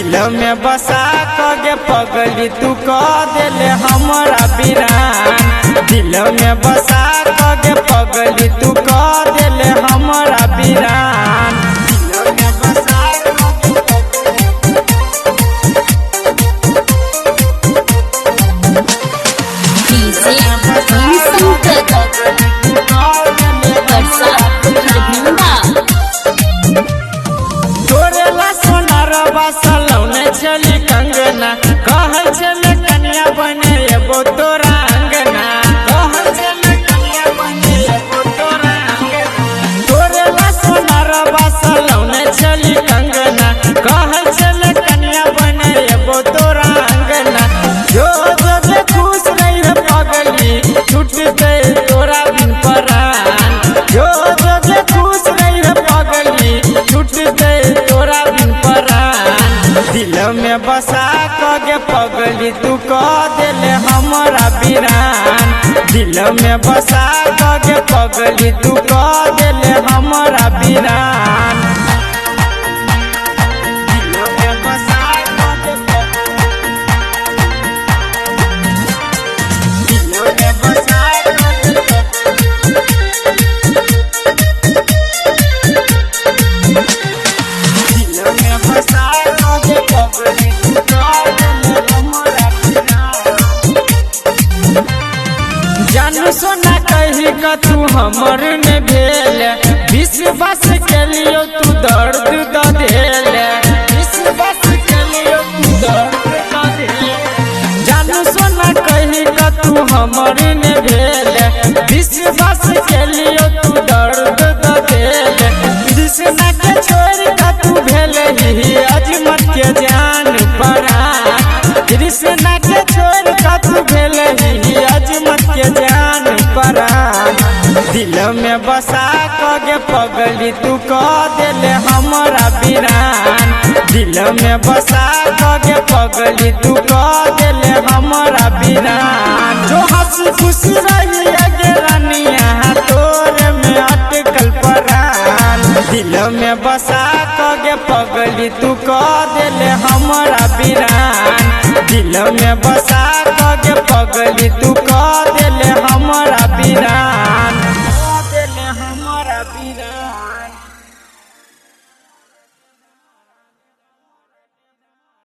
दिल में बसा के पगली तू कह दिले हमरा बिरान। दिल में बसा के पगली तू कह दिले हमरा बिरान। दिल में बसा सलौने चली कंगना कहल चल कन्या बने एगो तोरा अंगना। कहल चल कन्या बने एगो तोरा अंगना। तोरे ला सोनारवा सलौने चली कंगना कहल चल कन्या बने एगो तोरा अंगना। जो जो खुश रही है पगली छूट दे तोरा बिन परान। जो जो खुश रही है पगली छूट दे तोरा बिन परान। दिल में बसा के पगली तू कह दिले हमरा बिरान। दिल में बसा के पगली तू कह दिले हमरा बिरान। दिल में बसा के दिल में बसा जानू सोना कही का तू हमर ने भेल। विश्वास के लियो तू दर्द द देल। विश्वास के लियो तू दर्द द देल। जानू सोना कही का तू हमर ने भेल। विश्वास के लियो तू दर्द द देल। कृष्णा के छोड़ का तू भेल ही अजमत के जान पड़ा। कृष्णा के छोड़ का तू भेल ही अजमत के जान पड़ा। दिल में बसा के पगली तू कह दिले हमरा बिरान। दिल में बसा के पगली तू कह दिले हमरा बिरान। जो हंसी खुशी रही रानिया तोरे में अटकल परान। दिल में बसा के पगली तू कह दिले हमरा बिरान। दिल में बसा के पगली तू कह दिले हमरा बिरान।